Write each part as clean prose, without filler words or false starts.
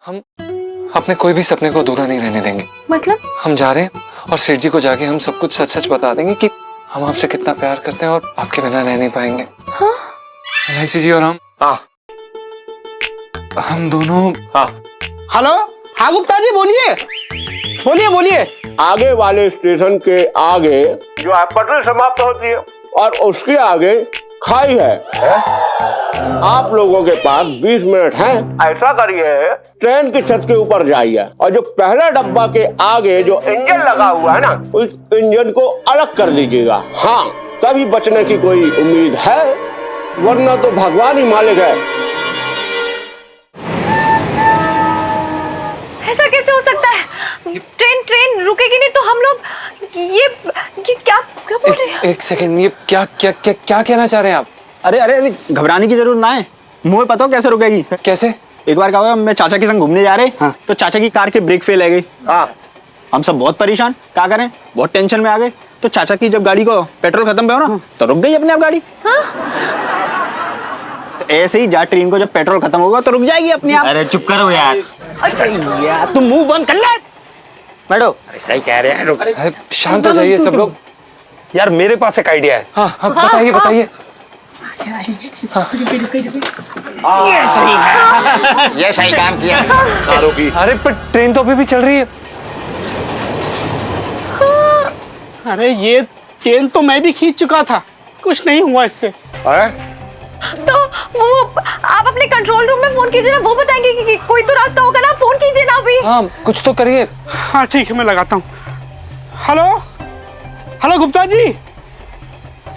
हम अपने कोई भी सपने को अधूरा नहीं रहने देंगे। मतलब? हम जा रहे हैं और सेठ जी को जाके हम सब कुछ सच सच बता देंगे कि हम आपसे कितना प्यार करते हैं और आपके बिना रह नहीं पाएंगे। हाँ? एलआईसी जी और हम। हाँ। हम दोनों। हाँ। हेलो, हाँ गुप्ता जी बोलिए बोलिए बोलिए। आगे वाले स्टेशन के आगे जो है पटरी समाप्त होती है और उसके आगे खाई है? आप लोगों के पास 20 मिनट हैं। ऐसा करिए, ट्रेन की छत के ऊपर जाइए और जो पहला डब्बा के आगे जो इंजन लगा हुआ है ना, उस इंजन को अलग कर दीजिएगा। हाँ, तभी बचने की कोई उम्मीद है, वरना तो भगवान ही मालिक है। ऐसा कैसे हो सकता है? ट्रेन रुकेगी नहीं तो हम लोग ये क्या बोल रहे हैं? एक सेकंड, ये क्या क्या क्या क्या कहना चाह रहे हैं आप? अरे घबराने की जरूरत ना है। मुझे पता हो कैसे रुकेगी। कैसे? एक बार क्या हुआ, मैं चाचा के संग घूमने जा रहे। हाँ। तो चाचा की कार की ब्रेक फेल है गई। हाँ। हम सब बहुत परेशान, क्या करें, बहुत टेंशन में आ गए। तो चाचा की जब गाड़ी को पेट्रोल खत्म हुआ ना, तो रुक गई अपने आप गाड़ी। हाँ? तो ऐसे ही जा ट्रेन को जब पेट्रोल खत्म होगा तो रुक जाएगी अपने आप। अरे चुप करो यार। यार तुम मुंह बंद कर ले। बैठो। सही कह रहे हैं। अरे शांत हो जाइए सब लोग। यार मेरे पास एक आइडिया है। हाँ हाँ बताइए बताइए। ये सही काम किया। अरे पर ट्रेन तो अभी भी चल रही है। अरे ये चेन तो मैं भी खींच चुका था, कुछ नहीं हुआ इससे। तो वो आप अपने कंट्रोल रूम में फोन कीजिए ना, वो बताएंगे कि कोई तो रास्ता होगा ना। फोन कीजिए ना अभी। हाँ कुछ तो करिए। हाँ ठीक है, मैं लगाता हूँ। Hello hello Gupta ji.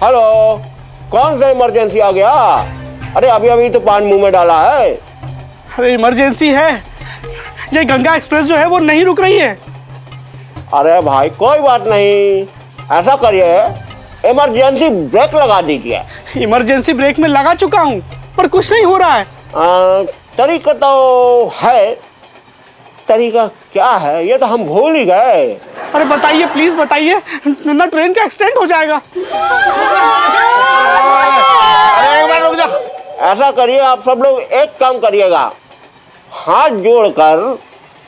Hello, कौन सा इमरजेंसी आ गया? अरे अभी अभी तो पान मुंह में डाला है। अरे इमरजेंसी है, ये गंगा एक्सप्रेस जो है वो नहीं रुक रही है। अरे भाई कोई बात नहीं, ऐसा करिए, इमरजेंसी ब्रेक लगा दीजिए। इमरजेंसी ब्रेक में लगा चुका हूँ पर कुछ नहीं हो रहा है। तरीका तो है, तरीका क्या है ये तो हम भूल ही गए। अरे बताइए प्लीज बताइए, ना ट्रेन का एक्सीडेंट हो जाएगा। अरे एक मिनट रुक जा। ऐसा करिए, आप सब लोग एक काम करिएगा, हाथ जोड़कर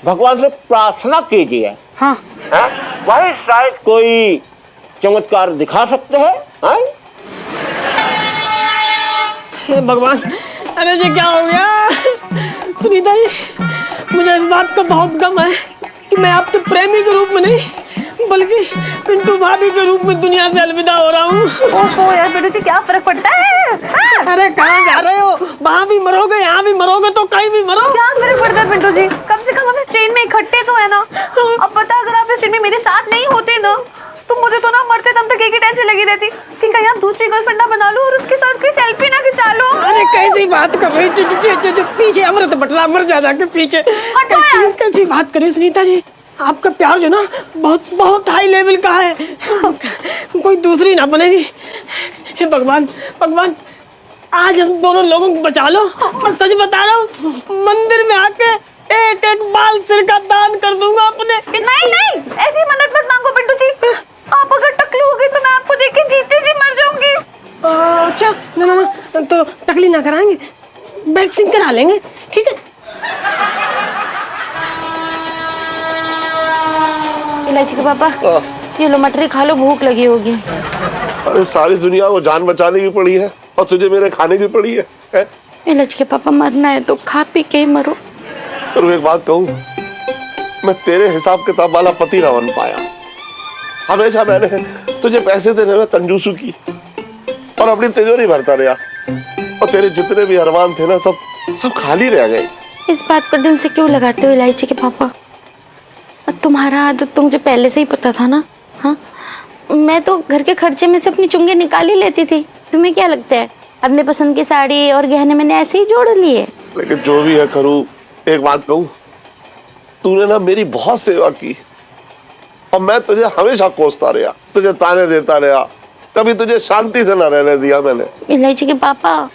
भगवान से प्रार्थना कीजिए। हाँ। वही शायद कोई चमत्कार दिखा सकते हैं। हे भगवान, अरे ये क्या हो गया? सुनीता जी, मुझे इस बात का बहुत गम है कि मैं आपके प्रेमी के रूप में नहीं बल्कि पिंटू भाभी के रूप में दुनिया से अलविदा हो रहा हूँ। ओहो यार बेटू जी, क्या फर्क पड़ता है? अरे कहाँ जा रहे हो? वहाँ भी मरोगे, यहाँ भी मरोगे, तो कहीं भी मरो। क्या फर्क पड़ता है पिंटू जी? कम से कम हम इस ट्रेन में इकट्ठे तो है ना। अब पता, अगर आप इस ट्रेन में मेरे साथ नहीं होते ना, तो मुझे तो ना मरते दम तक एक ही टेंशन लगी रहती कि कहीं आप दूसरी गर्लफ्रेंड ना बना लो और उसके साथ कोई सेल्फी ना खिंचा लो। अरे कैसी बात कर रही? पीछे अमृत बटला, मर जा के पीछे। कैसी बात करी सुनीता जी? आपका प्यार जो ना बहुत बहुत हाई लेवल का है, कोई दूसरी ना बनेगी। हे भगवान भगवान, आज हम दोनों लोगों को बचा लो। मैं सच बता रहा हूँ, मंदिर में आके एक एक बाल सिर का दान कर दूंगा अपने। नहीं, ऐसी मन्नत मत मांगो पिंटू जी। आप अगर टकलू हो गई तो मैं आपको देख के जीते जी मर जाऊंगी। अच्छा ना, तो टकली ना कराएंगे, वैक्सीन करा लेंगे, ठीक है? इलायची के पापा, ये लो मटरी खा लो, भूख लगी होगी। अरे सारी दुनिया को जान बचाने की पड़ी है और तुझे मेरे खाने की पड़ी है? इलायची के पापा, मरना है तो खा पी के ही मरो। तो एक बात कहूँ, मैं तेरे हिसाब किताब वाला पति ना बन पाया। हमेशा मैंने तुझे पैसे देने में कंजूसू की और अपनी तिजोरी भरता रहा और तेरे जितने भी अरमान थे ना, सब खाली रह गए। इस बात पर दिल से क्यों लगाते हो इलायची के पापा? तुम्हारा आदत तो मुझे पहले से ही पता था ना। हाँ, मैं तो घर के खर्चे में से अपनी चुंगे निकाल ही लेती थी। तुम्हें क्या लगता है अपने पसंद की साड़ी और गहने मैंने ऐसे ही जोड़ लिए? लेकिन जो भी है करूँ, एक बात कहूँ, तूने ना मेरी बहुत सेवा की और मैं तुझे हमेशा कोसता रहा, तुझे ताने देता रहा, कभी तुझे शांति से ना रहने दिया मैंने। इलायची के पापा,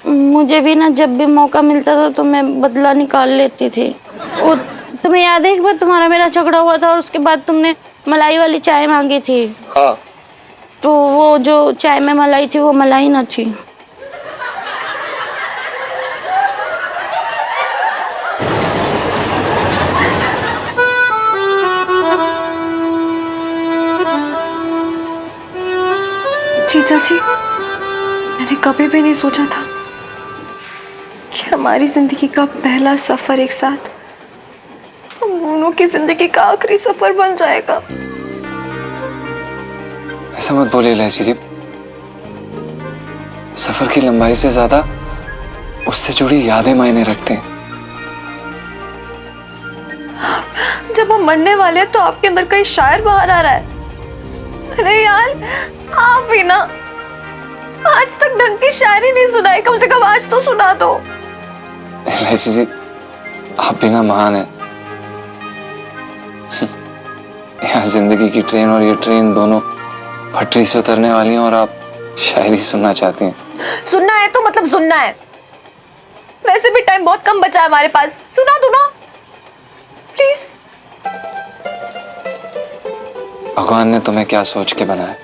मुझे भी ना जब भी मौका मिलता था तो मैं बदला निकाल लेती थी। वो तुम्हें याद है एक बार तुम्हारा मेरा झगड़ा हुआ था और उसके बाद तुमने मलाई वाली चाय मांगी थी। हाँ। तो वो जो चाय में मलाई थी वो मलाई ना थी। जीजा जी, मैंने कभी भी नहीं सोचा था कि हमारी जिंदगी का पहला सफर एक साथ हम दोनों की जिंदगी का आखिरी सफर बन जाएगा। ऐसा मत बोलिए इलायची जी। सफर की लंबाई से ज्यादा उससे जुड़ी यादें मायने रखते हैं। जब हम मरने वाले हैं तो आपके अंदर कहीं शायर बाहर आ रहा है। अरे यार, आप भी ना आज तक ढंग की शायरी नहीं सुनाई, कम से कम आज तो सुना दो। इलायची जी, आप भी ना महान है। यहाँ जिंदगी की ट्रेन और ये ट्रेन दोनों पटरी से उतरने वाली हैं और आप शायरी सुनना चाहती हैं। सुनना है तो मतलब सुनना है। वैसे भी टाइम बहुत कम बचा है हमारे पास, सुना दो ना प्लीज। भगवान ने तुम्हें क्या सोच के बनाया?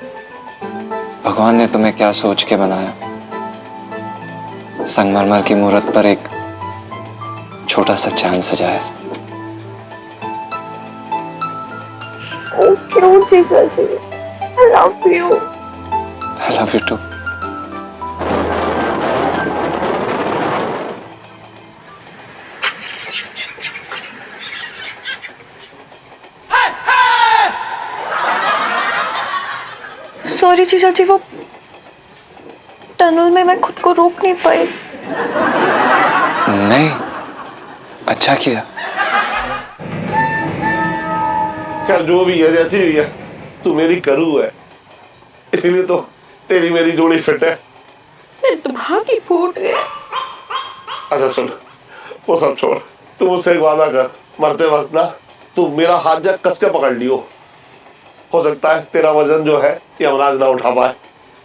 भगवान ने तुम्हें क्या सोच के बनाया? संगमरमर की मूर्त पर एक छोटा सा चांद सजाया। So cute, जीजा जी। I love you. I love you too. Sorry जीजा जी, वो टनल में मैं खुद को रोक नहीं पाई। नहीं, अच्छा किया। खैर जो भी है, जैसी भी है, तू मेरी करू है, इसीलिए तो तेरी मेरी जोड़ी फिट है। मेरे तो भाग ही फूट गए। अच्छा सुन, वो सब छोड़, तू मुझसे एक वादा कर, मरते वक्त ना तू मेरा हाथ जा कस के पकड़ लियो। हो सकता है तेरा वजन जो है यमराज ना उठा पाए,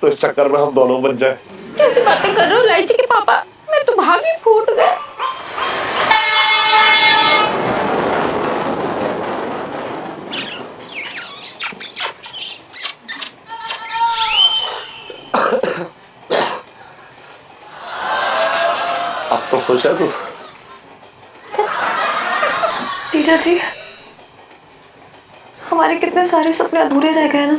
तो इस चक्कर में हम दोनों बच जाए। कैसी बातें कर रहे हो इलायची के पापा, मेरे तो भाग ही फूट गए। अब तो खुश है तू? जीजा जी, हमारे कितने सारे सपने अधूरे रह गए ना।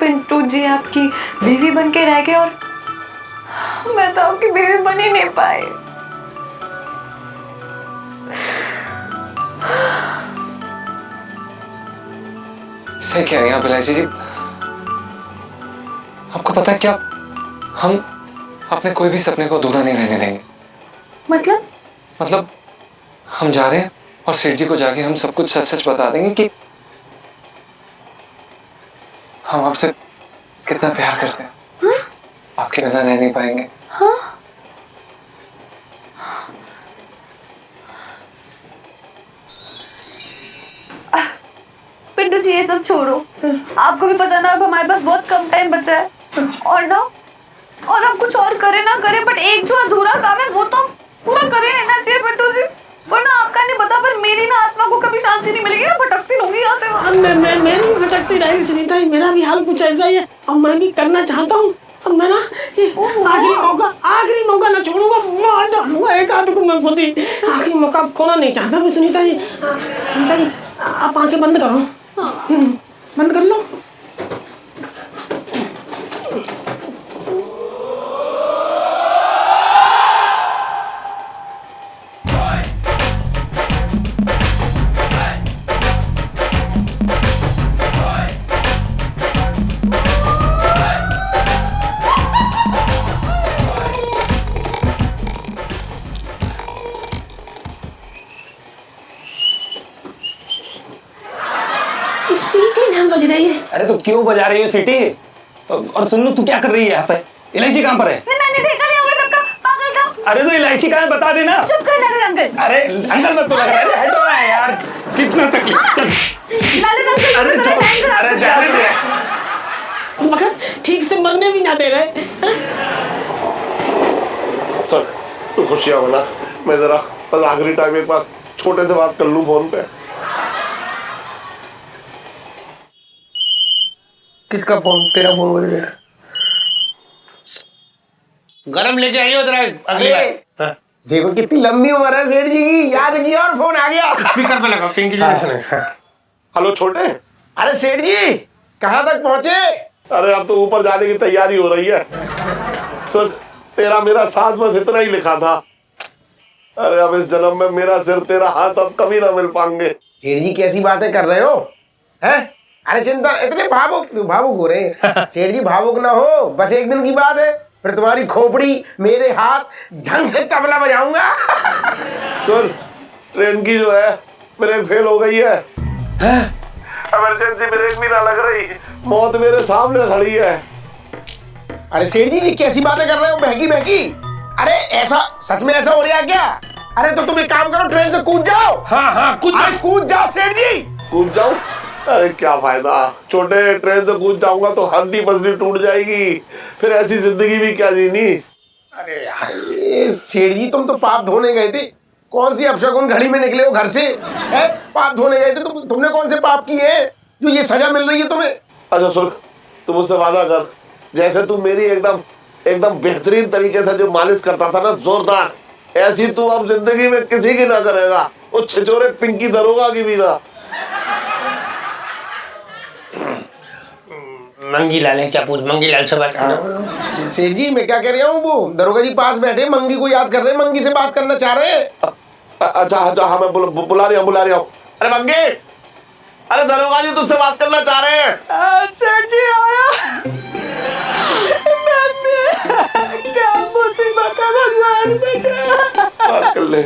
पिंटू जी आपकी बीवी बन के रह गए और मैं तो आपकी बीवी बन ही नहीं पाई। सही कह रही हैं आप इलायची जी। आपको पता है क्या, हम अपने कोई भी सपने को अधूरा नहीं रहने देंगे। मतलब हम जा रहे हैं और सेठ जी को जाके हम सब कुछ सच सच बता देंगे कि हम आपसे कितना प्यार करते हैं। हाँ? आपके बिना रह नहीं पाएंगे। हाँ? पिंटू जी ये सब छोड़ो, आपको भी पता ना अब हमारे पास बहुत कम टाइम बचा है और हम कुछ और करे ना करे बट एक जो अधूरा काम है वो तो पूरा करे रहना चाहिए पिंटू जी, वरना आपका नहीं पता पर मेरी ना आत्मा को कभी शांति नहीं मिलेगी, मैं भटकती रहूंगी यहाँ से वहाँ। मैं भी भटकती रही सुनीता जी, मेरा भी हाल कुछ ऐसा ही है और मैं भी करना चाहता हूँ। अब मैं ना ये आखिरी मौका ना छोड़ूंगा, मार डालूंगा एक आध को मैं खुद ही। आखिरी मौका खोना नहीं चाहता मैं सुनीता जी। सुनीता जी आप आंखें बंद करो, बंद कर लो। सीटी ना बज रही है। अरे तो क्यों बजा रही हो सीटी? और सुन लो, तू क्या कर रही है यहाँ पे? इलायची कहाँ पर है? मैंने देखा नहीं होगा सबका पागल का। अरे तो इलायची कहाँ है बता देना। चुप कर नगर अंकल। अरे अंकल मत तो लग रहा है, हटो ना यार, कितना तकलीफ। चल नगर अंकल, अरे चल, अरे जाने दे। मगर ठीक से मरने भी ना दे रहे। चल तू खुशियाँ मना, मैं जरा बस आखिरी टाइम एक बार छोटे से बात कर लूँ फोन पे। किसका फोन? तेरा फोन बोल गया। गरम लेके आइयो जरा अगली बार। देखो कितनी लंबी उम्र है सेठ जी की, याद किया और फोन आ गया। स्पीकर पे लगा, पिंकी जी ने सुने। हेलो छोटे। अरे सेठ जी कहाँ तक पहुंचे? अरे अब तो ऊपर जाने की तैयारी हो रही है। सुन, तेरा मेरा साथ बस इतना ही लिखा था। अरे अब इस जन्म में मेरा सिर तेरा हाथ अब कभी ना मिल पाएंगे। सेठ जी कैसी बातें कर रहे हो? हैं? अरे चिंता, इतने भावुक हो रहे हैं। सेठ जी भावुक ना हो, बस एक दिन की बात है, फिर तुम्हारी खोपड़ी मेरे हाथ ढंग से तबला बजाऊंगा। सुन, ट्रेन की जो है ब्रेक फेल हो गई है। इमरजेंसी ब्रेक भी ना लग रही, मौत मेरे सामने खड़ी है। अरे सेठ जी कैसी बातें कर रहे हो बहकी बहकी? अरे ऐसा सच में ऐसा हो रहा है क्या? अरे तो तुम एक काम करो, ट्रेन से कूद जाओ। हाँ कूद जाओ सेठ जी। कूद जाऊं? अरे क्या फायदा, छोटे ट्रेन से कूद जाऊंगा तो हड्डी पसली टूट जाएगी, फिर ऐसी जिंदगी भी क्या जीनी। अरे यार सेठ जी तुम तो पाप धोने गए थे, कौन सी अपशगुन घड़ी में निकले हो घर से? है पाप धोने गए थे, तुमने कौन से पाप किए हैं जो ये सजा मिल रही है तुम्हें? अच्छा सुन, तू मुझसे वादा कर, जैसे तू मेरी एकदम बेहतरीन तरीके से जो मालिश करता था ना जोरदार, ऐसी तू अब जिंदगी में किसी की ना करेगा, वो छिचोरे पिंकी दरोगा की भी ना। मंगी लाल है क्या? पूछ मंगी लाल से बात करना। सेठ जी मैं क्या कह रहा हूँ, वो दरोगा जी पास बैठे मंगी को याद कर रहे हैं, मंगी से बात करना चाह रहे हैं। अच्छा हाँ मैं बुला रहा हूँ। अरे मंगी, अरे दरोगा जी तुझसे बात करना चाह रहे हैं। सेठ जी आया। क्या मुसीबत है, भगवान बचा। बात कर ले।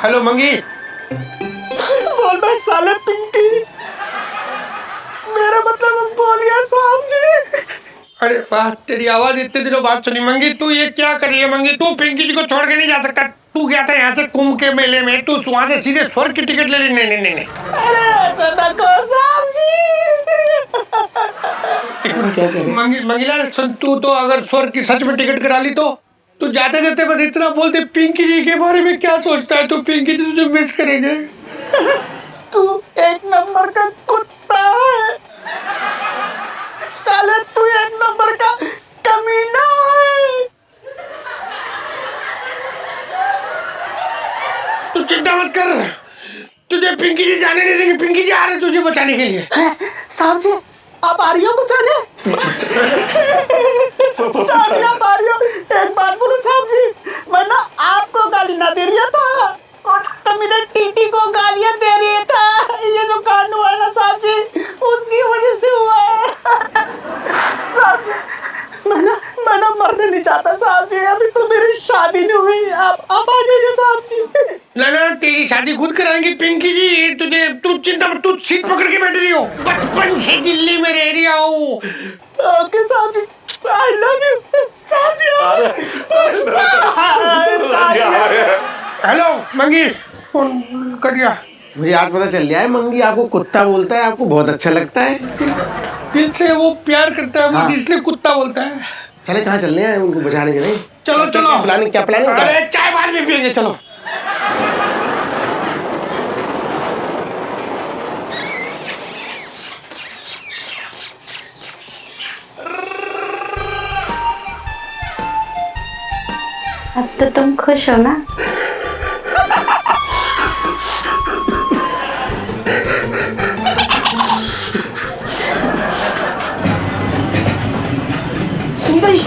हेलो मंगी। बोल भाई साले पिंकी, मेरा मतलब बोलिया साहब जी। अरे वाह, तेरी आवाज इतने दिनों बाद सुनी। मंगी तू ये क्या कर रही है? मंगी तू पिंकी जी को छोड़ के नहीं जा सकता। तू गया था यहाँ से कुंभ के मेले में, तू वहां से सीधे स्वर्ग की टिकट ले ली। नहीं। अरे ऐसा ना कहो साहब जी। मंगीलाल सुन, तू तो अगर स्वर्ग की सच में टिकट करा ली तो तू जाते जाते बस इतना बोलते, पिंकी जी के बारे में क्या सोचता है? तो पिंकी जी तुझे मिस करेंगे। तू एक नंबर का कुत्ता है साले, तू एक नंबर का कमीना है। तू चिंता मत कर, तुझे पिंकी जी जाने नहीं देंगे। पिंकी जी आ रहे तुझे बचाने के लिए। साहब जी आप आ रही हो बचाने? साहब जी आप आ रही हो? एक बात बोलो साहब जी, मैं ना आपको गाली ना दे रहा था, तो मेरे टीटी को गालियां दे रही था। ये जो कांड हुआ है ना साहब जी, उसकी वजह से हुआ है। साहब जी मैं ना मरने नहीं चाहता साहब जी, अभी तो मेरी शादी नहीं हुई। आप आ जाइए साहब जी। ना तेरी शादी खुद कराएंगे पिंकी जी। तू चिंता मत, तू सीट पकड़ के बैठ रही हो। बचपन से दिल्ली में रह रही हूँ। ओके साहब जी, आई लव यू साहब जी। हेलो मंगी, फोन कर दिया। मुझे आज पता चल गया है, मंगी आपको कुत्ता बोलता है, आपको बहुत अच्छा लगता है। दिल से वो प्यार करता है, वो इसलिए कुत्ता बोलता है। चले कहाँ चल रहे हैं उनको बचाने के लिए? चलो क्या प्लानिंग? अरे चाय बाद में पियेंगे, चलो। अब तो तुम खुश हो ना? सुनीता जी,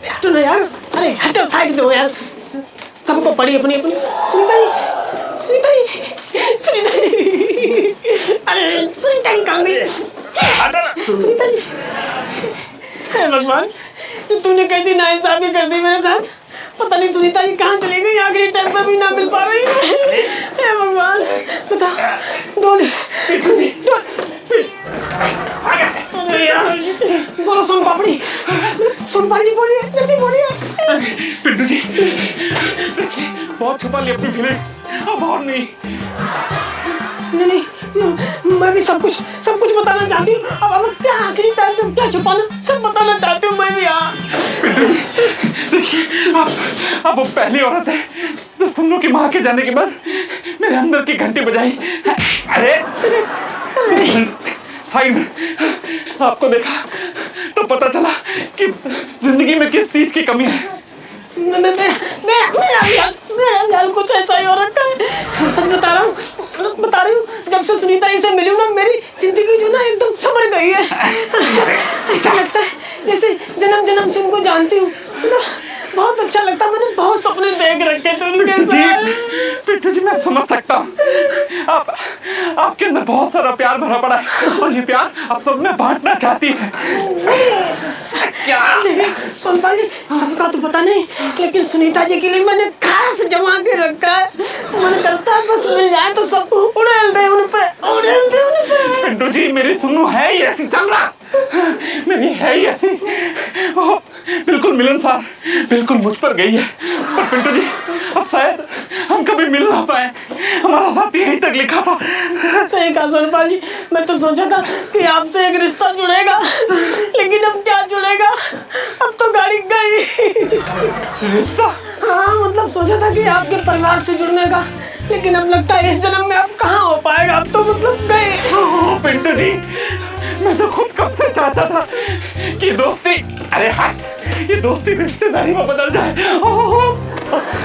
हटो ना यार, अरे हटो, साइड दो यार, सबको पड़ी अपनी अपनी। सुनीता जी, अरे सुनीता जी कहाँ गई? सुनीता जी, हे भगवान, तूने कैसी नाइंसाफी कर दी मेरे साथ। पता नहीं सुनीता जी कहाँ चली गई, आखिरी टाइम पर भी ना मिल पा रही है। हे भगवान, बता डोली अरे यार, बोलो सोन पापड़ी, सोन पापड़ी बोलिए, जल्दी बोलिए। पिंटू जी बहुत छुपा ली अपनी फीलिंग्स, अब और नहीं। नहीं, मैं भी सब कुछ बताना चाहती हूँ। अब क्या आखिरी टाइम में क्या छुपाना, सब बताना चाहती हूँ मैं भी। यार पिंटू जी देखिए, आप वो पहली औरत है जो तुम लोग की माँ के जाने के बाद मेरे अंदर की घंटी बजाई। अरे फाइन, आपको देखा तो पता चला कि जिंदगी में किस चीज की कमी है। मेरा कुछ ऐसा ही हो रखा है, सच बता रहा हूँ। बता रही हूँ, जब से सुनीता जी से मिली हूँ ना, मेरी जिंदगी जो ना एकदम संवर गई है। ऐसा लगता है जैसे जन्म जन्म से उनको जानती हूँ ना। बहुत अच्छा लगता है, मैंने बहुत सपने देख रखे थे उनके साथ। पिंटू जी मैं समझ सकता हूँ, आपके अंदर बहुत सारा प्यार भरा पड़ा है और ये प्यार अब तो मैं बांटना चाहती है। क्या सोनपाल जी, सबका तो पता नहीं, लेकिन सुनीता जी के लिए मैंने खास जमा के रखा है। मन करता है बस मिल जाए तो सब उड़ेल दे उन पे, उड़ेल दे उन पे। पिंटू जी मेरी सुन्नू है ही ऐसी, चल रहा मेरी है ही ऐसी, वो बिल्कुल मिलनसार, बिल्कुल मुझ पर गई है। पर पिंटू जी अब शायद हम कभी मिल ना पाए, हमारा साथ यहीं तक लिखा था। सही कहा सोनपाल जी, मैं तो सोचा था कि आपसे एक रिश्ता जुड़ेगा, लेकिन अब क्या जुड़ेगा, अब तो गाड़ी गई। रिश्ता? हाँ मतलब सोचा था कि आपके परिवार से जुड़ने का, लेकिन अब लगता है इस जन्म में अब कहाँ हो पाएगा, अब तो मतलब गए। पिंटू जी मैं तो खुद कब से चाहता था कि दोस्ती, अरे हाँ, ये दोस्ती रिश्तेदारी में बदल जाए।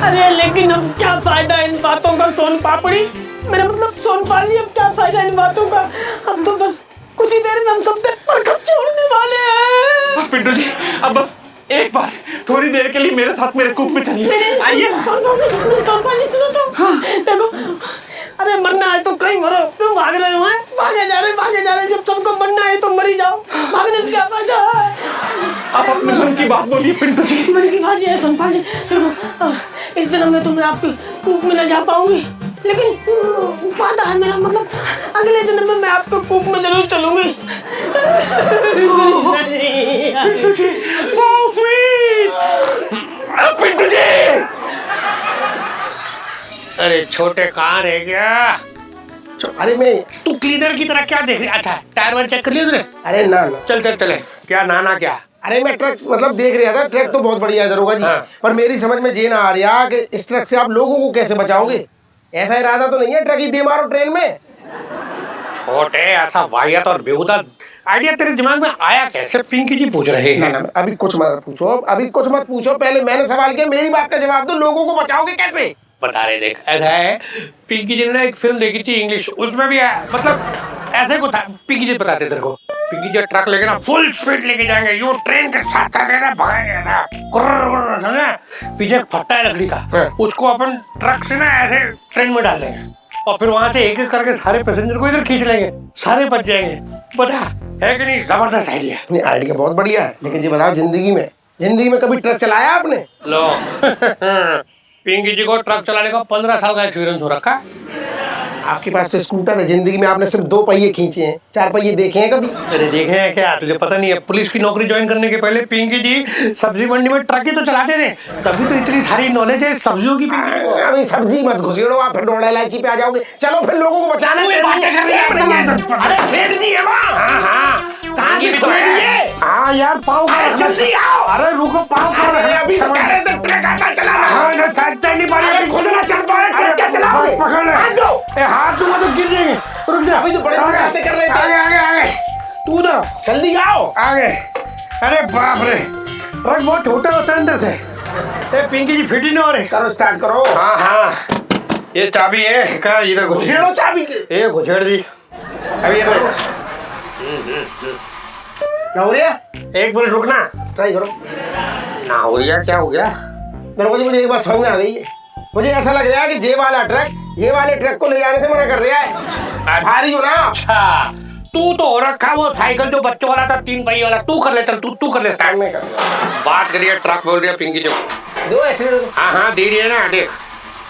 अरे लेकिन अब क्या फायदा इन बातों का सोन पापड़ी, मेरा मतलब सोनपाल जी, अब क्या फायदा इन बातों का, अब तो बस कुछ ही देर में हम सबके परखच छोड़ने वाले हैं। पिंटू जी अब बस एक बार थोड़ी देर के लिए मेरे साथ मेरे कूप में चलिए, आइए। सोनपाल जी सुनो तो, देखो, अरे मरना है तो कहीं मरो, क्यों भाग रहे हो? भागे जा रहे, जब सबको मरना है तो मरी जाओ, भागने से क्या फायदा है? आप अपने मन की बात बोलिए पिंटू जी। मन की बात ये है सोनपाल जी, देखो इस जन्म में तो मैं आपके कूप में न जा पाऊंगी, लेकिन वादा है मेरा, मतलब अगले जन्म में मैं आपके कूप में जरूर चलूंगी। Pintu ji so sweet, Pintu ji. अरे छोटे कहाँ रह गया? अरे मैं, तू क्लीनर की तरह क्या देख रही? अच्छा टायर वायर चेक कर लिया तूने? अरे ना चल चले। क्या नाना क्या? अरे मैं ट्रक मतलब देख रहा था, ट्रक तो बहुत बढ़िया है दरोगा जी। हाँ। पर मेरी समझ में ये ना आ रहा कि इस ट्रक से आप लोगों को कैसे बचाओगे? ऐसा इरादा तो नहीं है ट्रक ही दे मारो ट्रेन में? छोटे ऐसा वाहियात और बेहुदा आइडिया तेरे दिमाग में आया कैसे? पिंकी जी पूछ रहे हैं। ना, अभी कुछ मत पूछो, पहले मैंने सवाल किया, मेरी बात का जवाब दो, लोगों को बचाओगे कैसे? बता रहे, देख ऐसा है, पिंकी जी ने एक फिल्म देखी थी इंग्लिश, उसमें भी है, मतलब ऐसे को था, पिंकी जी बताते तेरे को, पिंकी जी ट्रक लेके ना फुल स्पीड लेके जाएंगे, यूं ट्रेन के साथ भगाएंगे ना, समझे? पीछे एक फट्टा है लकड़ी का, उसको अपन ट्रक से ना ऐसे ट्रेन में डाल देंगे और फिर वहां से एक एक करके सारे पैसेंजर को इधर खींच लेंगे, सारे बच जाएंगे। बता है कि नहीं? जबरदस्त आइडिया। आइडिया बहुत बढ़िया है, लेकिन जी बताओ, जिंदगी में कभी ट्रक चलाया आपने? लो पिंकी जी को ट्रक चलाने का 15 साल का एक्सपीरियंस हो रखा है। आपके पास से स्कूटर है, जिंदगी में आपने सिर्फ 2 पहिए खींचे हैं, 4 पहिए देखे हैं कभी? अरे देखे हैं क्या? तुझे पता नहीं है, पुलिस की नौकरी ज्वाइन करने के पहले पिंकी जी सब्जी मंडी में ट्रक ही तो चलाते थे, तभी तो इतनी सारी नॉलेज है सब्जियों की। अरे सब्जी मत घुसेड़ो आप, फिर डोड़ा इलायची पे आ जाओगे। चलो फिर लोगों को बचाना है। अरे सेठ जी है वहाँ। हाँ कहाँ से है? हाँ यार पाँव का जल्दी आओ। अरे रुको, पाँव का अभी तो कह रहे थे ट्रक आता चला रहा है, चलते नहीं पाएंगे, खुद ना चल पाए, ट्रक क्या चलाओगे? पकड़ ले, हाथ दूंगा तो गिर जाएंगे। रुक जा, अभी तो बड़े बातें कर रहे थे। आगे तू ना जल्दी आओ आगे। अरे बाप रे, ट्रक बहुत छोटा होता है अंदर से। पिंकी जी फिट ही नहीं हो रहे। करो स्टार्ट करो। हाँ ये चाबी है का, इधर घुसेड़ो चाबी के। ये घुसेड़ दी अभी। इधर नाउरिया, एक मिनट रुकना, ट्राई करो। नाउरिया क्या हो गया? मेरे को जी मुझे एक बात समझ में आ गई है, मुझे ऐसा लग रहा है कि ये वाले ट्रक को ले जाने से मना कर रहा है। भारी हो ना। अच्छा तू तो हो रखा वो साइकिल जो बच्चों वाला था, 3 पहिए वाला, तू कर ले, चल तू कर ले स्टार्ट में कर। बात करिए, ट्रक बोल रही है पिंकी जो दो एक्सीडेंट। हाँ दे रही है ना, देख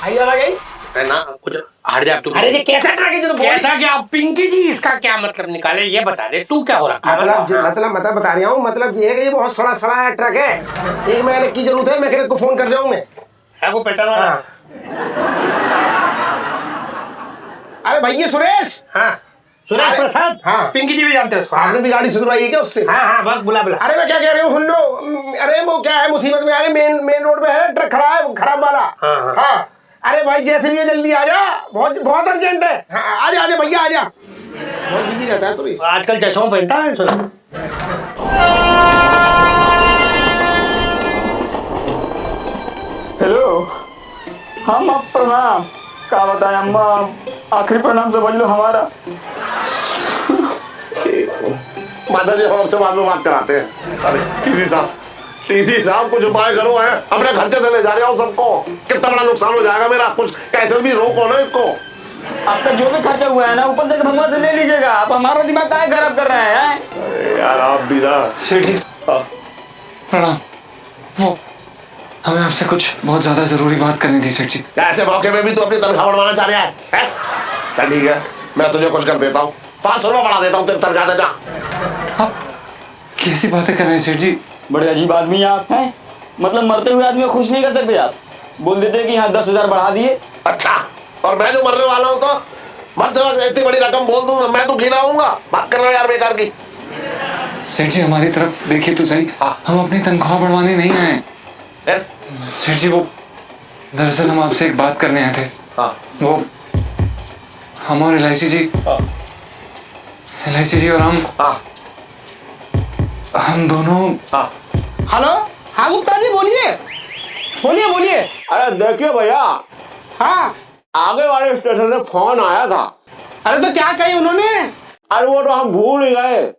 आई आवाज आई ना, कुछ हट जा तू। अरे ये कैसा ट्रक है जो कैसा क्या? पिंकी जी इसका क्या मतलब निकाले, ये बता दे तू क्या हो रखा? मतलब बता रहा हूँ, मतलब ये है कि ये बहुत सड़ा ट्रक है, एक मैकेनिक की जरूरत है, मैकेनिक को फोन कर जाऊँ मैं। है वो पहचान वाला? अरे भैया सुरेश। हाँ सुरेश प्रसाद। हाँ पिंकी जी भी जानते हैं उसको। आपने भी गाड़ी सुधरवाई है क्या उससे? हाँ बस बुला। अरे मैं क्या कह रही हूँ सुन लो, अरे वो क्या है, मुसीबत में आ गए, मेन रोड पे है, ट्रक खड़ा है खराब वाला। हाँ अरे भाई जैसे भी जल्दी आ जा, बहुत अर्जेंट है। हाँ आजा भैया आजा, बहुत बिजी रहता है सुरेश आजकल, चश्मा पहनता है सुना। हेलो, हम प्रणाम, का बताएं अम्मा, आखिरी प्रणाम समझ लो हमारा। माता जी हम आपसे बाद में बात कराते हैं। अरे टीसी साहब कुछ उपाय करो है, अपने खर्चे से ले जा रहे हो सबको, कितना बड़ा नुकसान हो जाएगा मेरा, कुछ कैसे भी रोको ना इसको। आपका जो भी खर्चा हुआ है ना ऊपर से भगवान से ले लीजिएगा, आप हमारा दिमाग काहे खराब कर रहे हैं? अरे यार आप भी ना। सेठ जी प्रणाम। वो हमें आपसे कुछ बहुत ज्यादा जरूरी बात करनी थी सेठ जी। ऐसे मौके में भी तू अपनी तनख्वाह बढ़वाना चाह रहा है? चल ठीक है, मैं तुझे कुछ कर देता हूँ, 500 रुपये बढ़ा देता हूँ तेरी तनख्वाह से। जा। आप कैसी बातें कर रहे हैं सेठ जी? बड़े अजीब आदमी आप हैं, मतलब मरते हुए आदमी को खुश नहीं कर सकते आप। बोल देते कि यहाँ 10,000 बढ़ा दिए। अच्छा, और मैं जो मरने वाला हूँ तो मरते वक्त इतनी बड़ी रकम बोल दूंगा, मैं तो घिना आऊंगा। बात कर रहा यार बेकार की। सेठ जी हमारी तरफ देखिए तो सही, हम अपनी तनख्वाह बढ़वाने नहीं आए। सेठ जी वो दरअसल हम आपसे एक बात करने आए थे। वो हम और LIC जी और हम दोनों। हेलो, हाँ गुप्ता जी बोलिए बोलिए बोलिए। अरे देखिए भैया, हाँ आगे वाले स्टेशन से फोन आया था। अरे तो क्या कही उन्होंने? अरे वो तो हम भूल ही गए।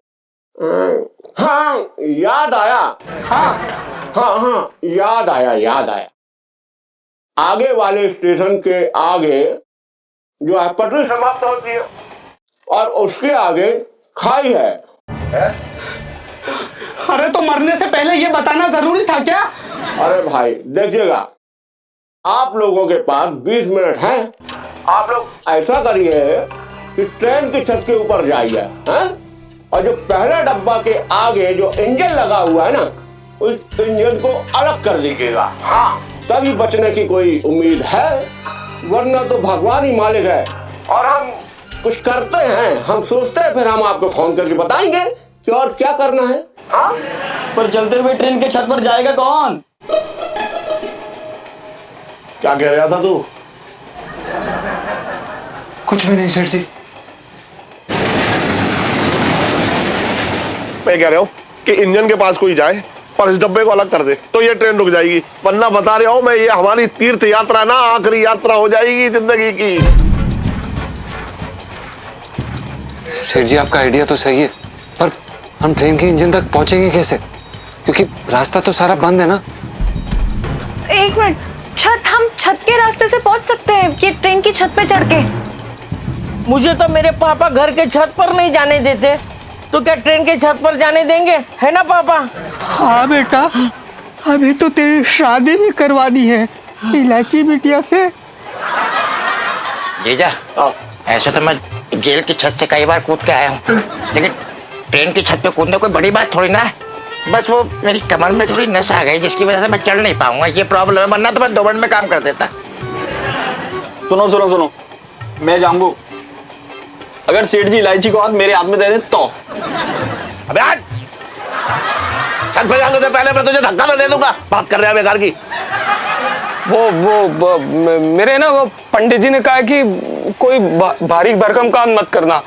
हाँ याद आया। हाँ याद आया। आगे वाले स्टेशन के आगे जो है पटरी समाप्त होती है और उसके आगे खाई है। अरे तो मरने से पहले ये बताना जरूरी था क्या? अरे भाई देखिएगा, आप लोगों के पास 20 मिनट हैं। आप लोग ऐसा करिए कि ट्रेन की छत के ऊपर जाइए, हैं? और जो पहला डब्बा के आगे जो इंजन लगा हुआ है ना, उस इंजन को अलग कर दीजिएगा। हाँ, तभी बचने की कोई उम्मीद है, वरना तो भगवान ही मालिक है। और हम कुछ करते हैं, हम सोचते हैं, फिर हम आपको फोन करके बताएंगे कि और क्या करना है। हाँ? पर चलते हुए ट्रेन के छत पर जाएगा कौन? क्या कह रहा था तू? कुछ भी नहीं सेठ जी। मैं कह रहा हूँ कि इंजन के पास कोई जाए और इस डब्बे को अलग कर दे तो ये ट्रेन रुक जाएगी, वरना बता रहा हूँ मैं, ये हमारी तीर्थ यात्रा ना आखिरी यात्रा हो जाएगी जिंदगी की। सेठ जी आपका आइडिया तो सही है, पर हम ट्रेन के इंजन तक पहुंचेंगे कैसे? क्योंकि रास्ता तो सारा बंद है ना। एक मिनट, हम छत के रास्ते से पहुंच सकते हैं कि ट्रेन की छत पे चढ़ के? मुझे तो मेरे पापा घर के छत पर नहीं जाने देते, तो क्या ट्रेन के छत पर जाने देंगे? है ना पापा? हाँ बेटा, अभी तो तेरी शादी भी करवानी है इलायची बिटिया से। जीजा, ऐसे तो मैं जेल की छत से कई बार कूद के आया हूँ, लेकिन ट्रेन की छत पे कूदना कोई बड़ी बात थोड़ी ना है। बस वो मेरी कमर में थोड़ी नस आ गई जिसकी वजह से मैं चढ़ नहीं पाऊंगा, ये प्रॉब्लम है, वरना तो मैं 2 मिनट में काम कर देता। सुनो, मैं जाऊंगा। अगर सेठ जी इलायची को हाथ मेरे हाथ में दे दें तो। अबे हट! छत पे जाने से पहले मैं तुझे धक्का ना दे दूंगा। बात कर रहा है बेकार की। वो मेरे ना वो पंडित जी ने कहा कि कोई भारी भरकम काम मत करना,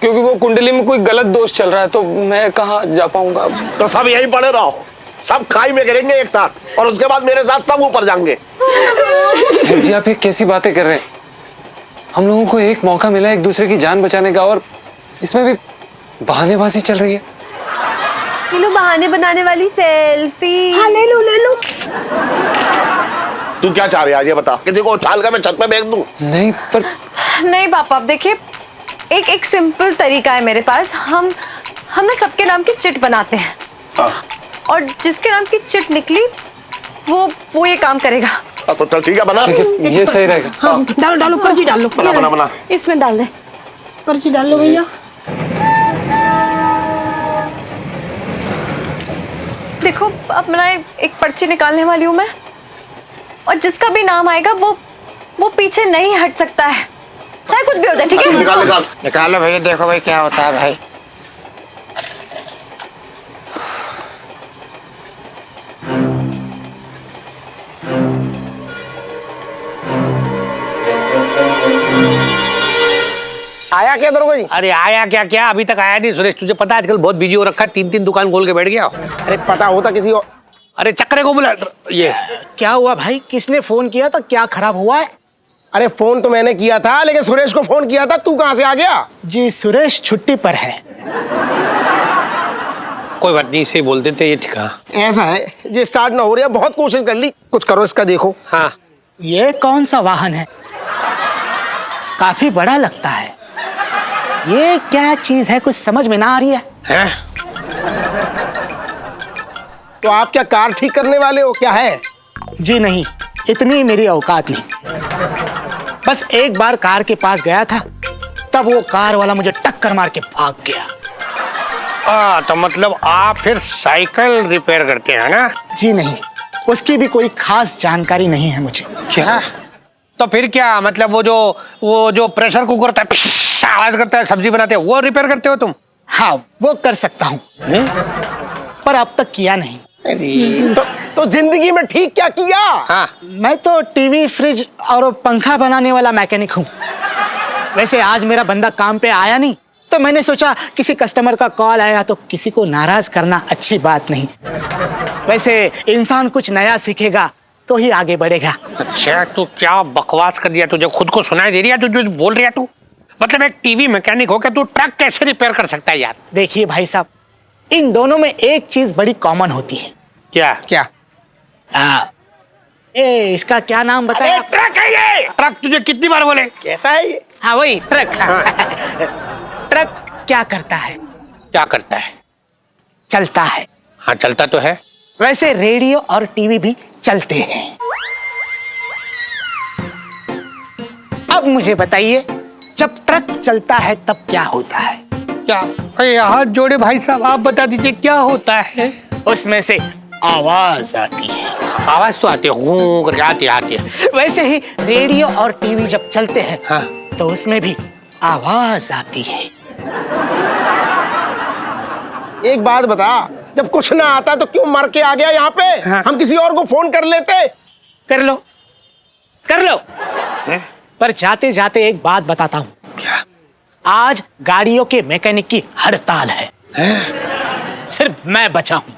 क्योंकि वो कुंडली में कोई गलत दोष चल रहा है, तो मैं कहाँ जा पाऊंगा। तो सब यहीं पड़े रहो, सब खाई में गिरेंगे एक साथ, और उसके बाद मेरे साथ सब ऊपर जाएंगे। जी आप ये कैसी बातें कर रहे हैं? हम लोगों को एक मौका मिला एक दूसरे की जान बचाने का, और इसमें भी बहानेबाजी चल रही है। लो बहाने बनाने वाली सेल्फी। हाँ ले लो। तू क्या चाह रही है ये बता? किसी को उछाल कर मैं छत पे फेंक दूं? नहीं पर नहीं पापा, आप देखिए, एक सिंपल तरीका है मेरे पास। हम ना सबके नाम की चिट बनाते हैं, और जिसके नाम की चिट निकली वो ये काम करेगा। तो चल ठीक है, बना। ये सही रहेगा। हाँ, डालो पर्ची डाल लो। बना। इसमें डाल दे। पर्ची डाल लो भैया। देखो अब मैं एक पर्ची निकालने वाली हूँ मैं, और जिसका भी नाम आएगा वो पीछे नहीं हट सकता है, चाहे कुछ भी हो जाए। ठीक है, निकालो भैया, देखो भाई क्या होता है भाई। आया क्या दरोगा जी? अरे आया क्या अभी तक आया नहीं सुरेश, तुझे पता है आजकल बहुत बिजी हो रखा है, 3 दुकान खोल के बैठ गया। अरे पता होता किसी और। अरे चक्करे को बुला। ये क्या हुआ भाई? किसने फोन किया था? क्या खराब हुआ है? अरे फोन तो मैंने किया था, लेकिन सुरेश को फोन किया था, तू कहां से आ गया? जी सुरेश छुट्टी पर है। कोई बात नहीं, इसे बोल देते, ये ठिका ऐसा है ये स्टार्ट ना हो रहा, बहुत कोशिश कर ली, कुछ करो इसका देखो। हाँ ये कौन सा वाहन है? काफी बड़ा लगता है। ये क्या चीज है, कुछ समझ में ना आ रही है? तो आप क्या कार ठीक करने वाले हो क्या है? जी नहीं, इतनी मेरी औकात नहीं। बस एक बार कार के पास गया था, तब वो कार वाला मुझे टक्कर मार के भाग गया। तो मतलब आप फिर साइकिल रिपेयर करते हैं ना? जी नहीं, उसकी भी कोई खास जानकारी नहीं है मुझे। क्या? तो फिर क्या मतलब वो जो प्रेशर कुकर होता है, आवाज करता है, सब्जी बनाते हैं, वो रिपेयर करते हो तुम? हाँ वो कर सकता हूँ, पर अब तक किया नहीं। तो जिंदगी में ठीक क्या किया? हाँ। मैं तो टीवी, फ्रिज और पंखा बनाने वाला मैकेनिक हूँ। वैसे आज मेरा बंदा काम पे आया नहीं, तो मैंने सोचा किसी कस्टमर का कॉल आया तो किसी को नाराज करना अच्छी बात नहीं। वैसे इंसान कुछ नया सीखेगा तो ही आगे बढ़ेगा। अच्छा, तू क्या बकवास कर दिया, तुझे खुद को सुनाई दे रही है? तू जो बोल रही है तू, मतलब एक टीवी मैकेनिक हो के तू ट्रक कैसे रिपेयर कर सकता है यार? देखिए भाई साहब, इन दोनों में एक चीज बड़ी कॉमन होती है। क्या क्या? इसका क्या नाम बताया? ट्रक है ये। ट्रक तुझे कितनी बार बोले? कैसा है ये? हाँ वही ट्रक। ट्रक क्या करता है? क्या करता है? चलता है। हाँ चलता तो है। वैसे रेडियो और टीवी भी चलते हैं। अब मुझे बताइए, जब ट्रक चलता है तब क्या होता है? क्या? हाथ जोड़े भाई साहब, आप बता दीजिए क्या होता है? उसमें से आवाज आती है। आवाज तो आती है, आती है। वैसे ही रेडियो और टीवी जब चलते हैं, हाँ, तो उसमें भी आवाज आती है। एक बात बता, जब कुछ ना आता तो क्यों मर के आ गया यहाँ पे? हाँ। हम किसी और को फोन कर लेते। कर लो है? पर जाते जाते एक बात बताता हूँ। क्या? आज गाड़ियों के मैकेनिक की हड़ताल है। सिर्फ मैं बचा हूँ।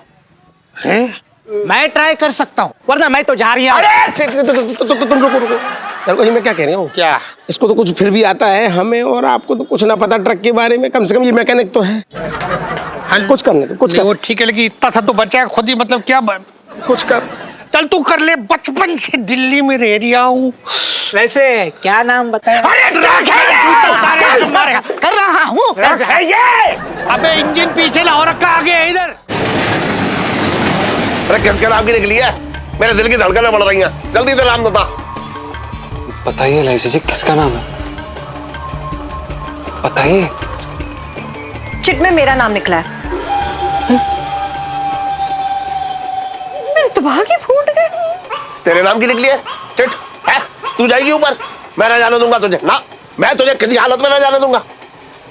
मैं ट्राई कर सकता हूँ, वरना मैं तो जा रही हूँ। तुम रुको। चलो मैं क्या कह रही हूँ, क्या इसको तो कुछ फिर भी आता है, हमें और आपको तो कुछ ना पता ट्रक के बारे में। कम से कम ये मैकेनिक तो है। कुछ करने दो, कुछ कर। वो ठीक है, लेकिन इतना सब तो बचा है खुद ही, मतलब क्या कुछ कर। चल तू कर ले, बचपन से दिल्ली में रह रहा हूँ। वैसे क्या नाम बताया? कर रहा हूँ। अबे इंजन पीछे लाओ, रखा आगे है इधर। अरे किसके नाम की निकली है? मेरे दिल की धड़कनें बढ़ रही हैं, जल्दी से नाम बता। बताइए लाइसी जी, किसका नाम है? बताइए। चिट में मेरा नाम निकला है। मेरे दिमाग ही फूट गए। तेरे नाम की निकली है चिट? है? तू जाएगी ऊपर? मैं ना जाने दूंगा तुझे ना, मैं तुझे किसी हालत में ना जाने दूंगा।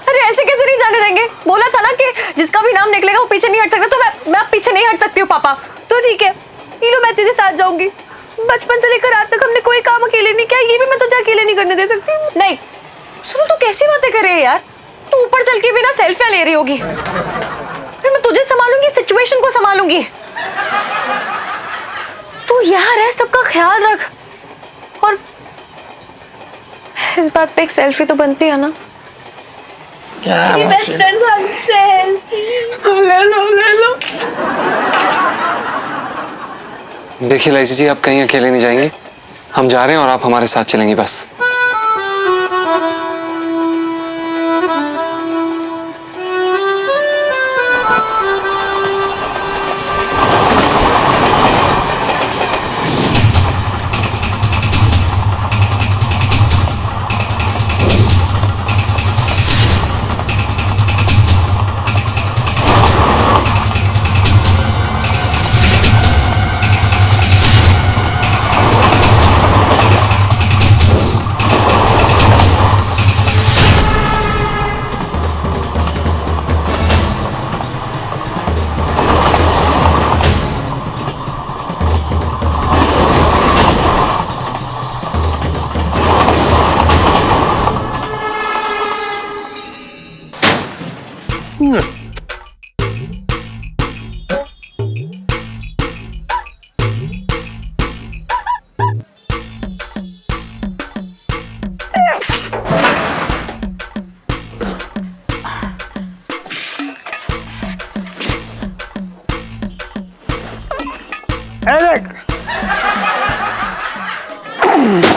अरे ऐसे कैसे नहीं जाने देंगे? बोला था ना कि जिसका भी नाम निकलेगा वो पीछे नहीं हट सकता, तो मैं पीछे नहीं हट सकती हूँ पापा। तो ठीक है, लो मैं तेरे साथ जाऊंगी। बचपन से लेकर आज तक हमने कोई काम अकेले नहीं किया, ये भी मैं तुझे अकेले नहीं करने दे सकती। नहीं सुनो, तो कैसी बातें कर रही है यार? तू ऊपर चल के बिना सेल्फियां ले रही होगी, फिर मैं तुझे संभालूंगी, सिचुएशन को संभालूंगी। तू यहाँ रह, सबका ख्याल रख, और इस बात पे एक सेल्फी तो बनती है ना। क्या बेस्ट फ्रेंड्स सेल्फी ले लो। देखिए लाइसी जी, आप कहीं अकेले नहीं जाएंगे, हम जा रहे हैं और आप हमारे साथ चलेंगी बस।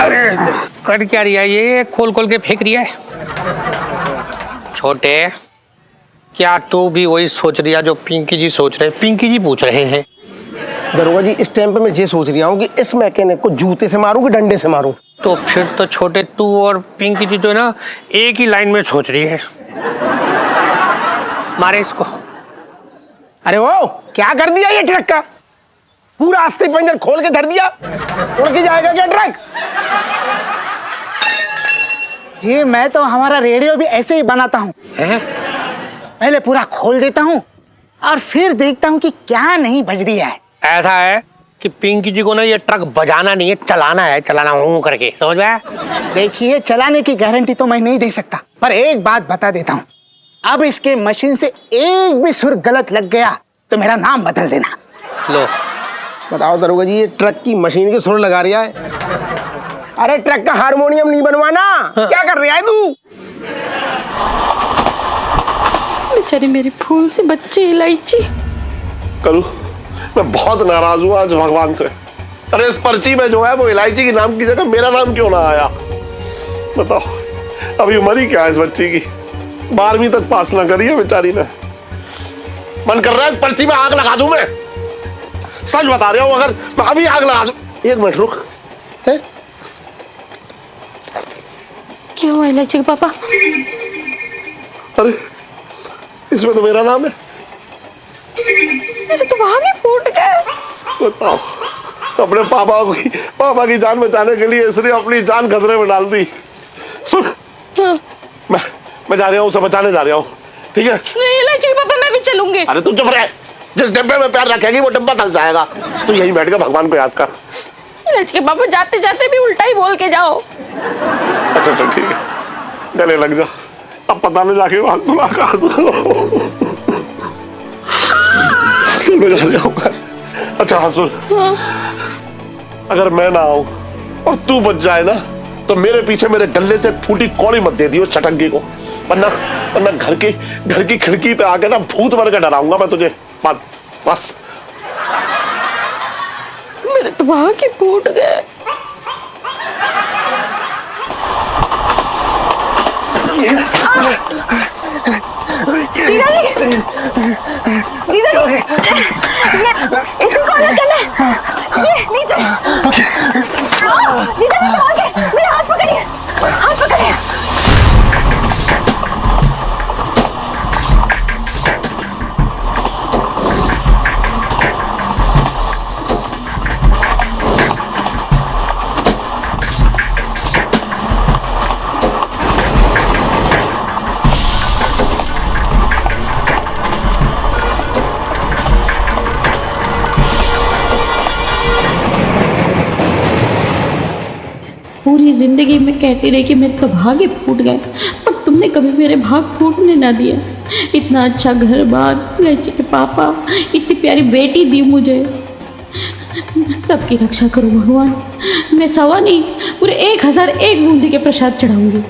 अरे कर क्या रही है ये, खोल खोल के फेंक रही है। छोटे, क्या तू भी वही सोच रही है जो पिंकी जी सोच रहे? पिंकी जी पूछ रहे हैं। दरोगा जी, इस टाइम पे मैं ये सोच रहा हूँ कि इस मैकेनिक को जूते से मारूं कि डंडे से मारूं। तो फिर तो छोटे तू और पिंकी जी तो ना एक ही लाइन में सोच रही है। मारे इसको। अरे वो क्या कर दिया ये ट्रक का, पूरा आस्ते पंजर खोल के धर दिया, उड़ के जाएगा क्या ट्रक? जी मैं तो हमारा रेडियो भी ऐसे ही बनाता हूँ। पहले पूरा खोल देता हूँ और फिर देखता हूँ कि क्या नहीं बज रही है। ऐसा है कि पिंकी जी को ना ये ट्रक बजाना नहीं है, चलाना है, चलाना हूँ करके, समझ में? देखिए, चलाने की गारंटी तो मैं नहीं दे सकता, पर एक बात बता देता हूँ, अब इसके मशीन से एक भी सुर गलत लग गया तो मेरा नाम बदल देना। लो बताओ दरोगा जी, ये ट्रक की मशीन के सुर लगा रहा है। अरे ट्रक का हारमोनियम नहीं बनवाना। हाँ। क्या कर रहा है तू? बेचारी मेरी फूल से बच्चे इलायची। करूँ, मैं बहुत नाराज हूँ आज भगवान से। अरे इस पर्ची में जो है वो इलायची के नाम की जगह मेरा नाम क्यों ना आया? बताओ, अभी उम्र ही क्या है इस बच्ची की? 12वीं तक पास ना करी है बेचारी ने। मन कर रहा है इस पर्ची में आग लगा दूं मैं। सच बता रहा हूं, अगर मैं अभी आग लगा दूं। एक मिनट रुक। है? क्या हुआ इलायची के पापा? अरे इसमें तो मेरा नाम है। अरे तो वहां भी फूट गए। बताओ, अपने पापा की जान बचाने के लिए इसने अपनी जान खतरे में डाल दी। सुन, हाँ। मैं जा रहा हूँ, उसे बचाने जा रहा हूँ, ठीक है? नहीं इलायची के पापा, मैं भी चलूंगी। अरे तू चुप रह, जिस डब्बे में पैर रखेगी वो डब्बा धंस जाएगा। तू यहीं बैठ के भगवान को याद कर। इलायची के पापा, जाते जाते भी उल्टा ही बोल के जाओ। अच्छा तो ठीक है, गले लग जा, अब पता नहीं जाके बात मुलाकात। चल मैं जा रहा हूँ। अच्छा हाँ सुन, अगर मैं ना आऊं और तू बच जाए ना तो मेरे पीछे मेरे गले से फूटी कौड़ी मत दे दियो चटंगी को, वरना घर की खिड़की पे आके ना भूत बन के डराऊंगा मैं तुझे। बस मेरे तो वहां के फूट गए। जीजा जी, इसी को अलग करना है। ये नीचे। जीजा जी संभाल के, मेरा हाथ पकड़िए, हाथ पकड़िए। पूरी जिंदगी में कहती रही कि मेरे तो भाग्य फूट गए, पर तुमने कभी मेरे भाग फूटने ना दिया। इतना अच्छा घर बार, इलायची के पापा, इतनी प्यारी बेटी दी मुझे। सबकी रक्षा करो भगवान। मैं 1.25 नहीं, पूरे 1001 बूंदी के प्रसाद चढ़ाऊंगी।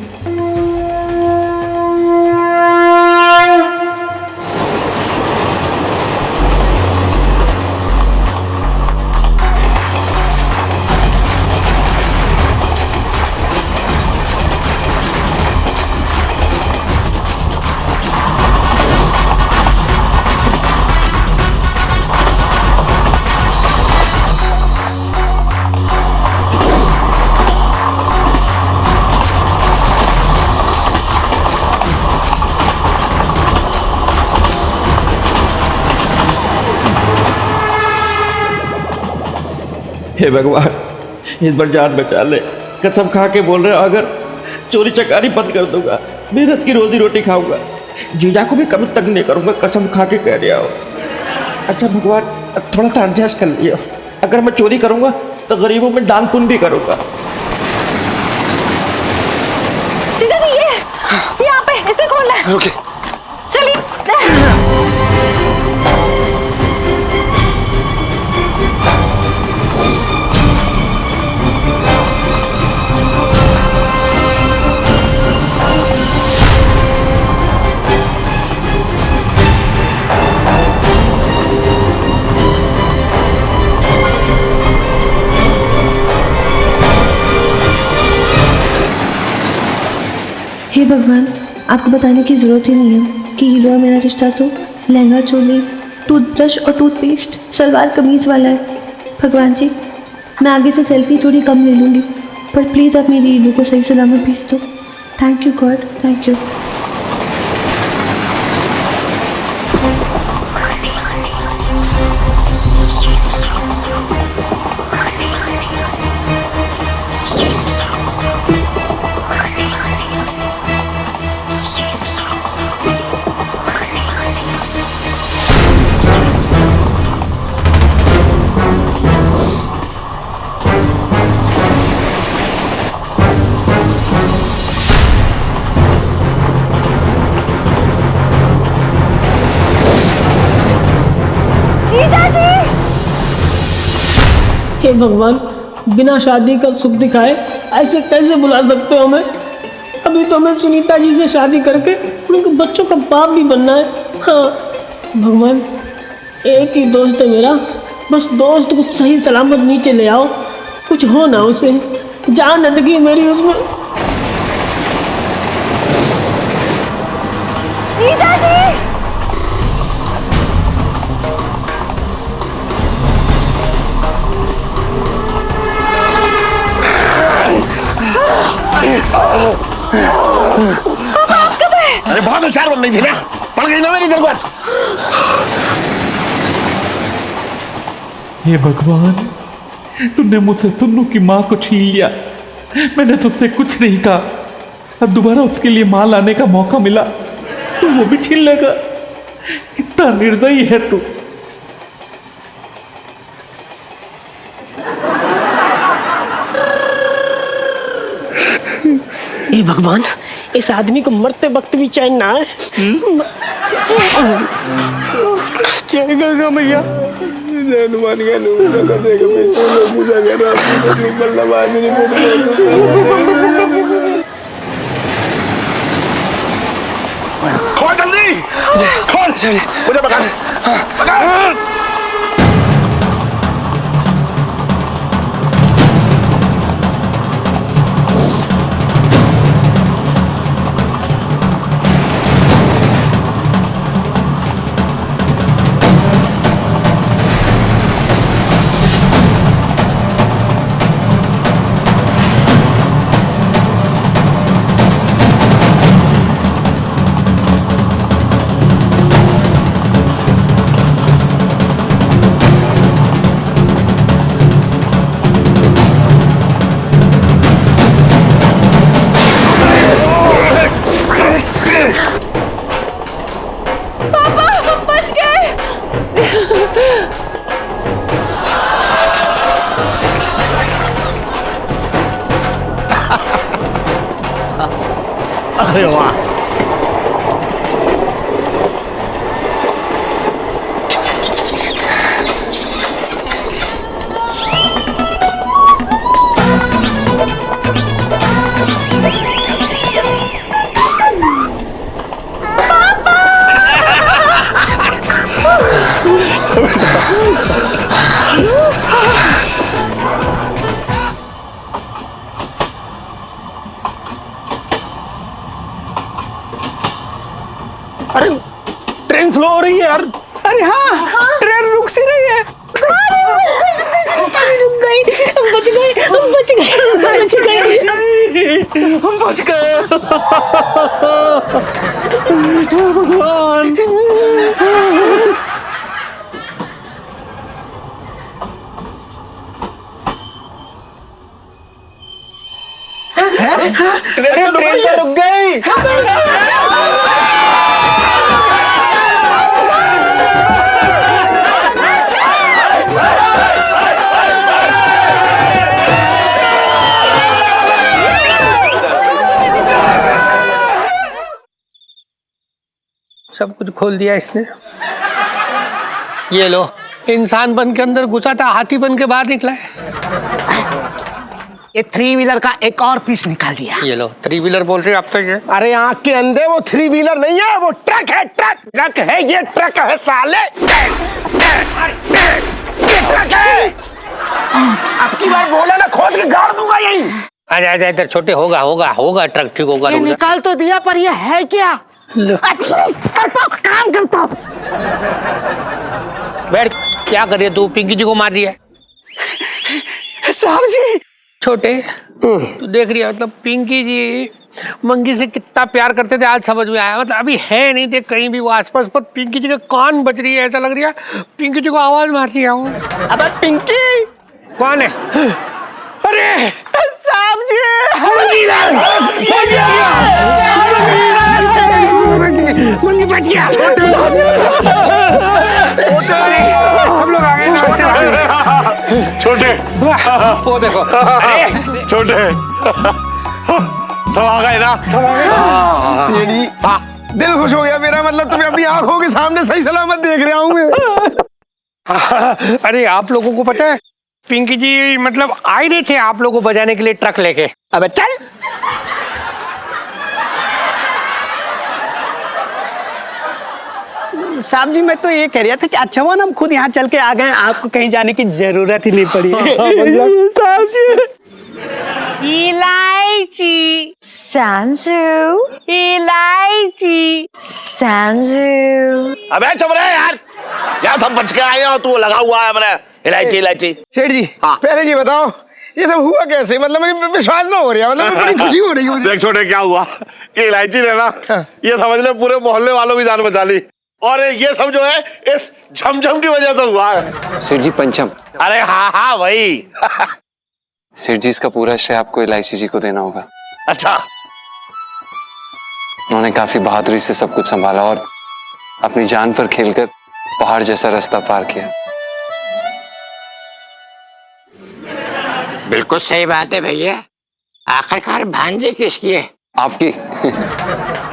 हे भगवान, इस बार जान बचा ले। कसम खा के बोल रहे हो, अगर चोरी चकारी बंद कर दूंगा, मेहनत की रोजी रोटी खाऊंगा, जीजा को भी कभी तक नहीं करूंगा, कसम खा के कह रहा हूँ। अच्छा भगवान, थोड़ा सा एडजस्ट कर लियो। अगर मैं चोरी करूंगा तो गरीबों में दान पुण्य भी करूंगा। जीजा जी ये यहाँ पे इसे खोलना है। ओके चलिए। हे भगवान, आपको बताने की ज़रूरत ही नहीं है कि हीरो मेरा रिश्ता तो लहंगा चोली, टूथब्रश और टूथपेस्ट, सलवार कमीज़ वाला है। भगवान जी, मैं आगे से सेल्फी थोड़ी कम ले लूँगी, पर प्लीज़ आप मेरी हीरो को सही सलामत भेज दो। Thank you God, thank you. हे भगवान, बिना शादी का सुख दिखाए ऐसे कैसे बुला सकते हो हमें? अभी तो हमें सुनीता जी से शादी करके उनके बच्चों का बाप भी बनना है। हाँ भगवान, एक ही दोस्त है मेरा, बस दोस्त को सही सलामत नीचे ले आओ, कुछ हो ना उसे, जान अटकी मेरी उसमें। जीजा जी, आप कब है? अरे बहुत होशियार बन रही थी ना, पड़ गई ना मेरी दरगाह। हे भगवान, तुमने मुझसे तुन्नू की माँ को छीन लिया। मैंने तुझसे कुछ नहीं कहा, अब दोबारा उसके लिए माँ लाने का मौका मिला तो वो भी छीन लेगा। कितना निर्दयी है तू। हे भगवान, इस आदमी को मरते वक्त भी चैन ना है। जय गंगा मैया। खोल जल्दी, खोल मुझे पकड़, पकड़। अरे वाह, अरे ट्रेन स्लो हो रही है यार। अरे हाँ, ट्रेन रुक सी रही है। रुक गई, हम बच गए, हम बच गए, हम बच गए, हम बच गए। भगवान, ट्रेन तो रुक गई। सब कुछ खोल दिया इसने। ये लो, इंसान बन के अंदर घुसा था, हाथी बन के बाहर निकला है। ये 3 व्हीलर का एक और पीस निकाल दिया। ये लो, 3 व्हीलर बोल रहे आप तो ये। अरे आँख के अंधे, वो 3 व्हीलर नहीं है, वो ट्रक है। ट्रक है, ये ट्रक है साले। ये ट्रक है। अब की बार बोला ना, खोद के गाड़ दूंगा यही। आजा आजा इधर छोटे, होगा होगा होगा, ट्रक ठीक होगा। ये निकाल तो दिया पर ये है क्या? काम करता हूँ। बैठ, क्या कर रही है तू? पिंकी जी को मार रही है? साहब जी छोटे, तू देख रही है, मतलब पिंकी जी मंगी से कितना प्यार करते थे, आज समझ में आया। मतलब अभी है नहीं थे कहीं भी वो आसपास, पर पिंकी जी का कान बज रही है, ऐसा लग रही है पिंकी जी को आवाज मार रही है वो। अबे पिंकी कौन है? अरे साहब जी, मंगी बच गया। हम लोग आ गए। छोटे, वो देखो, अरे छोटे सब आ गए ना? सीढ़ी, दिल खुश हो गया मेरा, मतलब तुम्हें अपनी आंखों के सामने सही सलामत देख रहा हूँ मैं। अरे आप लोगों को पता है पिंकी जी मतलब आए नहीं थे आप लोगों को बजाने के लिए ट्रक लेके। अबे चल। साहब जी मैं तो ये कह रहा था कि अच्छा हुआ ना हम खुद यहाँ चल के आ गए, आपको कहीं जाने की जरूरत ही नहीं पड़ी। साहब जी, इलायची संजू, इलायची संजू। अबे चुप रहे यार, यहाँ सब बच के आए हो, तू लगा हुआ है मैंने इलायची इलायची। सेठ जी, पहले जी बताओ ये सब हुआ कैसे? मतलब मुझे विश्वास ना हो रहा, मतलब बड़ी खुशी हो रही है मुझे। देख छोटे क्या हुआ, ये इलायची ने ना ये समझ ले पूरे मोहल्ले वालों की जान बचा ली, और ये सब जो है इस झमझम की वजह से हुआ है। सेठ जी पंचम। अरे हाँ हाँ वही। सेठ जी इसका पूरा श्रेय आपको इलायची जी को देना होगा। अच्छा। उन्होंने काफी बहादुरी से सब कुछ संभाला और अपनी जान पर खेलकर पहाड़ जैसा रास्ता पार किया। बिल्कुल सही बात है भैया। आखिरकार भांजे किसकी है? आपकी।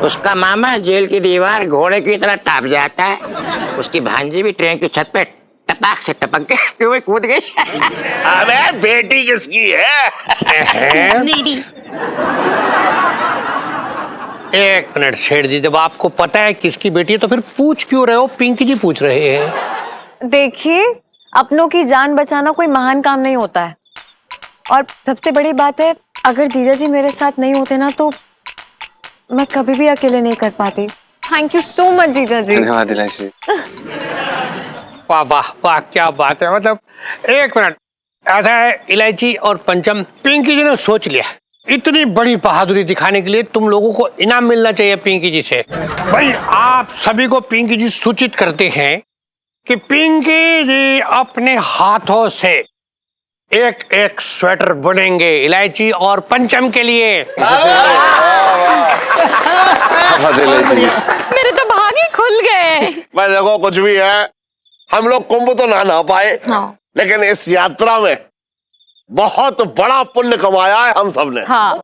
उसका मामा जेल की दीवार घोड़े की तरह टाप जाता है, उसकी भांजी भी ट्रेन की छत पे टपाक से टपक के कूद गई। अबे बेटी किसकी है? मेरी। एक मिनट सेठ जी, जब आपको पता है किसकी बेटी है तो फिर पूछ क्यों रहे हो? पिंकी जी पूछ रहे हैं। देखिए, अपनों की जान बचाना कोई महान काम नहीं होता है, और सबसे बड़ी बात है अगर जीजा जी मेरे साथ नहीं होते ना तो मैं कभी भी अकेले नहीं कर पाती। थैंक यू सो मच जीजा जी। धन्यवाद इलायची जी। वाह वाह वाह, क्या बात है। मतलब एक मिनट, ऐसा है इलायची और पंचम, पिंकी जी ने सोच लिया इतनी बड़ी बहादुरी दिखाने के लिए तुम लोगों को इनाम मिलना चाहिए पिंकी जी से। भाई आप सभी को पिंकी जी सूचित करते हैं कि पिंकी जी अपने हाथों से एक एक स्वेटर बुनेंगे इलायची और पंचम के लिए। मेरे तो भाग ही खुल गए। मैं देखो कुछ भी है, हम लोग कुंभ तो ना पाए, लेकिन इस यात्रा में बहुत बड़ा पुण्य कमाया है हम सबने। हाँ,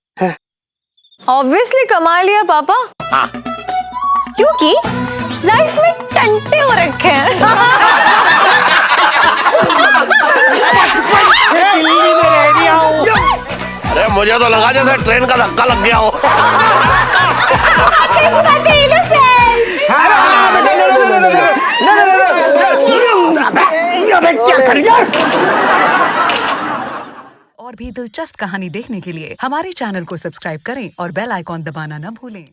ऑब्वियसली कमा लिया पापा। हाँ। क्योंकि लाइफ में टंटे हो रखे हैं। अरे मुझे तो लगा जैसे ट्रेन का धक्का लग गया हो। और भी दिलचस्प कहानी देखने के लिए हमारे चैनल को सब्सक्राइब करें और बेल आइकॉन दबाना न भूलें।